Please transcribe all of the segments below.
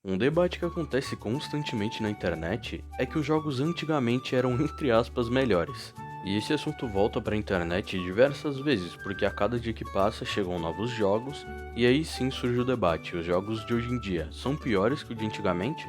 Um debate que acontece constantemente na internet é que os jogos antigamente eram entre aspas melhores. E esse assunto volta para a internet diversas vezes, porque a cada dia que passa chegam novos jogos, e aí sim surge o debate: os jogos de hoje em dia são piores que os de antigamente?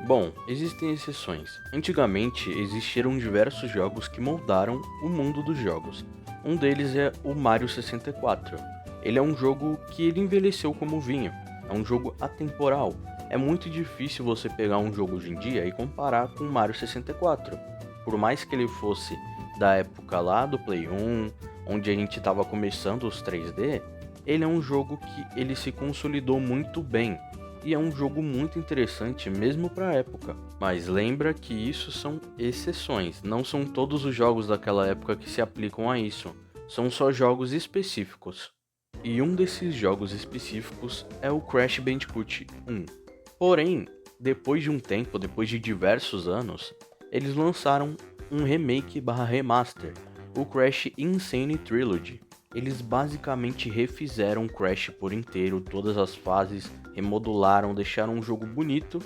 Bom, existem exceções. Antigamente existiram diversos jogos que moldaram o mundo dos jogos. Um deles é o Mario 64. Ele é um jogo que ele envelheceu como vinho. É um jogo atemporal. É muito difícil você pegar um jogo hoje em dia e comparar com o Mario 64. Por mais que ele fosse da época lá do Play 1, onde a gente estava começando os 3D, ele é um jogo que ele se consolidou muito bem. E é um jogo muito interessante mesmo para a época. Mas lembra que isso são exceções, não são todos os jogos daquela época que se aplicam a isso. São só jogos específicos. E um desses jogos específicos é o Crash Bandicoot 1. Porém, depois de um tempo, depois de diversos anos, eles lançaram um remake barra remaster, o Crash Insane Trilogy. Eles basicamente refizeram Crash por inteiro, todas as fases, remodularam, deixaram um jogo bonito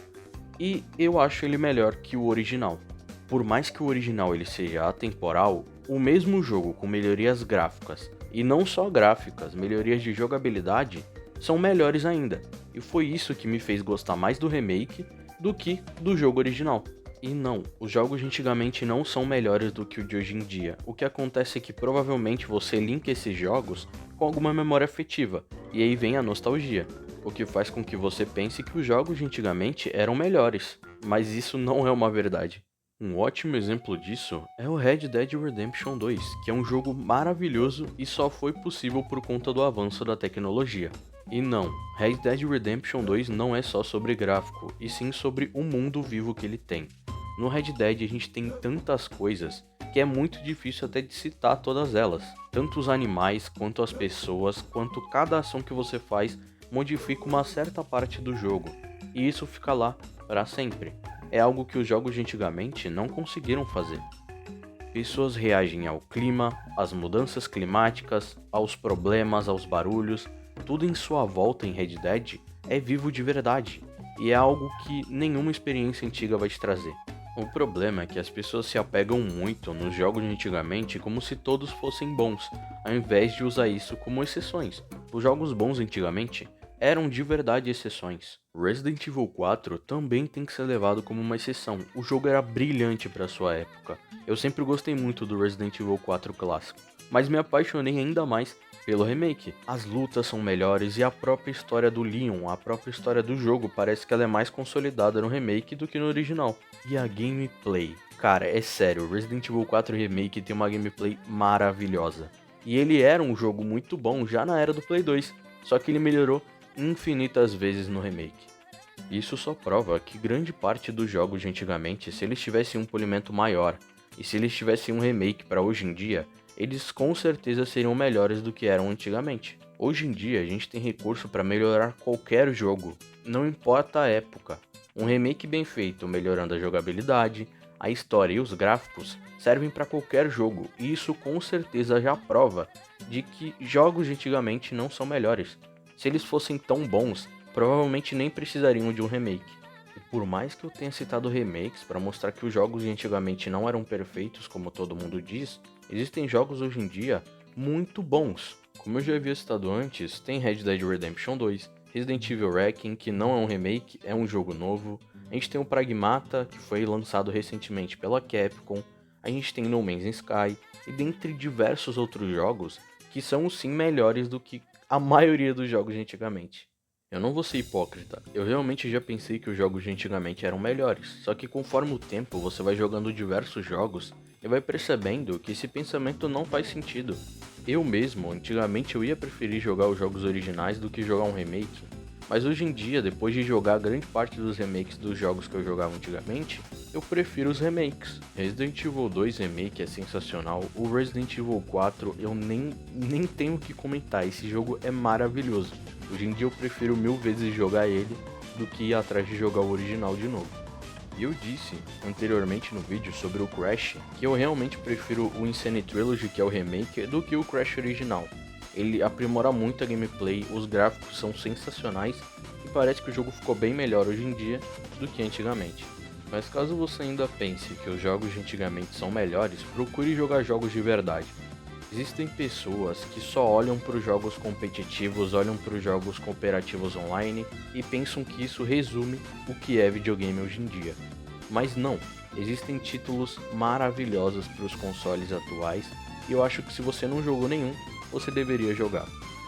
e eu acho ele melhor que o original. Por mais que o original ele seja atemporal, o mesmo jogo com melhorias gráficas, e não só gráficas, melhorias de jogabilidade, são melhores ainda. E foi isso que me fez gostar mais do remake do que do jogo original. E não, os jogos de antigamente não são melhores do que o de hoje em dia. O que acontece é que provavelmente você linka esses jogos com alguma memória afetiva, e aí vem a nostalgia, o que faz com que você pense que os jogos de antigamente eram melhores, mas isso não é uma verdade. Um ótimo exemplo disso é o Red Dead Redemption 2, que é um jogo maravilhoso e só foi possível por conta do avanço da tecnologia. E não, Red Dead Redemption 2 não é só sobre gráfico, e sim sobre o mundo vivo que ele tem. No Red Dead a gente tem tantas coisas que é muito difícil até de citar todas elas. Tanto os animais, quanto as pessoas, quanto cada ação que você faz modifica uma certa parte do jogo. E isso fica lá para sempre. É algo que os jogos de antigamente não conseguiram fazer. Pessoas reagem ao clima, às mudanças climáticas, aos problemas, aos barulhos, tudo em sua volta em Red Dead é vivo de verdade, e é algo que nenhuma experiência antiga vai te trazer. O problema é que as pessoas se apegam muito nos jogos de antigamente como se todos fossem bons, ao invés de usar isso como exceções. Os jogos bons antigamente eram de verdade exceções. Resident Evil 4 também tem que ser levado como uma exceção. O jogo era brilhante para sua época. Eu sempre gostei muito do Resident Evil 4 clássico, mas me apaixonei ainda mais pelo remake. As lutas são melhores e a própria história do Leon, a própria história do jogo, parece que ela é mais consolidada no remake do que no original. E a gameplay? Cara, é sério, Resident Evil 4 Remake tem uma gameplay maravilhosa. E ele era um jogo muito bom já na era do Play 2, só que ele melhorou infinitas vezes no remake. Isso só prova que grande parte dos jogos de antigamente, se eles tivessem um polimento maior, e se eles tivessem um remake para hoje em dia, eles com certeza seriam melhores do que eram antigamente. Hoje em dia a gente tem recurso para melhorar qualquer jogo, não importa a época. Um remake bem feito, melhorando a jogabilidade, a história e os gráficos, servem para qualquer jogo, e isso com certeza já prova de que jogos de antigamente não são melhores. Se eles fossem tão bons, provavelmente nem precisariam de um remake. E por mais que eu tenha citado remakes para mostrar que os jogos de antigamente não eram perfeitos como todo mundo diz, existem jogos hoje em dia muito bons. Como eu já havia citado antes, tem Red Dead Redemption 2, Resident Evil Requiem, que não é um remake, é um jogo novo. A gente tem o Pragmata, que foi lançado recentemente pela Capcom. A gente tem No Man's Sky, e dentre diversos outros jogos que são sim melhores do que a maioria dos jogos de antigamente. Eu não vou ser hipócrita, eu realmente já pensei que os jogos de antigamente eram melhores, só que conforme o tempo você vai jogando diversos jogos e vai percebendo que esse pensamento não faz sentido. Eu mesmo, antigamente eu ia preferir jogar os jogos originais do que jogar um remake, mas hoje em dia, depois de jogar grande parte dos remakes dos jogos que eu jogava antigamente, eu prefiro os remakes. Resident Evil 2 Remake é sensacional, o Resident Evil 4 eu nem tenho o que comentar, esse jogo é maravilhoso. Hoje em dia eu prefiro mil vezes jogar ele do que ir atrás de jogar o original de novo. E eu disse anteriormente no vídeo sobre o Crash que eu realmente prefiro o Insane Trilogy, que é o remake, do que o Crash original. Ele aprimora muito a gameplay, os gráficos são sensacionais e parece que o jogo ficou bem melhor hoje em dia do que antigamente. Mas caso você ainda pense que os jogos de antigamente são melhores, procure jogar jogos de verdade. Existem pessoas que só olham para os jogos competitivos, olham para os jogos cooperativos online e pensam que isso resume o que é videogame hoje em dia. Mas não, existem títulos maravilhosos para os consoles atuais e eu acho que se você não jogou nenhum, você deveria jogar.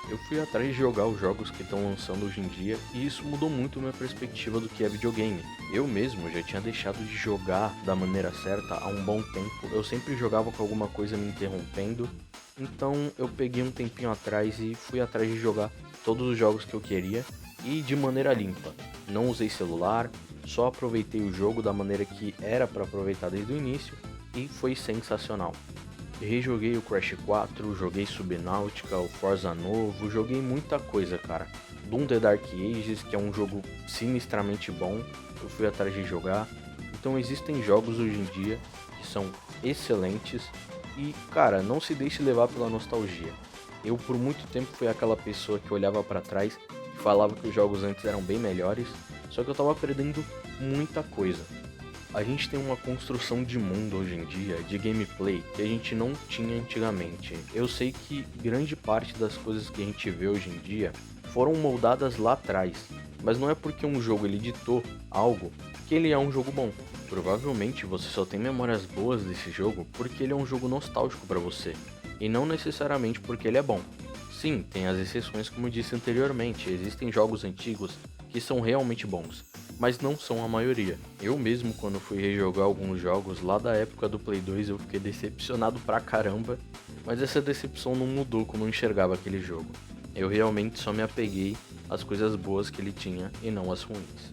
Eu fui atrás de jogar os jogos que estão lançando hoje em dia e isso mudou muito minha perspectiva do que é videogame. Eu mesmo já tinha deixado de jogar da maneira certa há um bom tempo, eu sempre jogava com alguma coisa me interrompendo, então eu peguei um tempinho atrás e fui atrás de jogar todos os jogos que eu queria e de maneira limpa. Não usei celular, só aproveitei o jogo da maneira que era para aproveitar desde o início e foi sensacional. Rejoguei o Crash 4, joguei Subnautica, o Forza novo, joguei muita coisa, cara. Doom The Dark Ages, que é um jogo sinistramente bom, eu fui atrás de jogar. Então existem jogos hoje em dia que são excelentes e, cara, não se deixe levar pela nostalgia. Eu por muito tempo fui aquela pessoa que olhava pra trás e falava que os jogos antes eram bem melhores, só que eu tava perdendo muita coisa. A gente tem uma construção de mundo hoje em dia, de gameplay, que a gente não tinha antigamente. Eu sei que grande parte das coisas que a gente vê hoje em dia foram moldadas lá atrás, mas não é porque um jogo ele ditou algo que ele é um jogo bom. Provavelmente você só tem memórias boas desse jogo porque ele é um jogo nostálgico para você, e não necessariamente porque ele é bom. Sim, tem as exceções como eu disse anteriormente, existem jogos antigos que são realmente bons, mas não são a maioria. Eu mesmo, quando fui rejogar alguns jogos lá da época do Play 2, eu fiquei decepcionado pra caramba, mas essa decepção não mudou como eu enxergava aquele jogo. Eu realmente só me apeguei às coisas boas que ele tinha e não às ruins.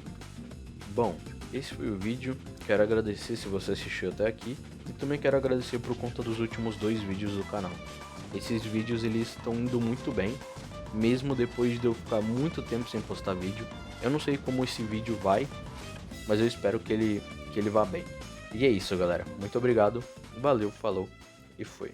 Bom, esse foi o vídeo, quero agradecer se você assistiu até aqui, e também quero agradecer por conta dos últimos 2 vídeos do canal. Esses vídeos eles estão indo muito bem, mesmo depois de eu ficar muito tempo sem postar vídeo. Eu não sei como esse vídeo vai, mas eu espero que ele vá bem. E é isso, galera. Muito obrigado, valeu, falou e fui.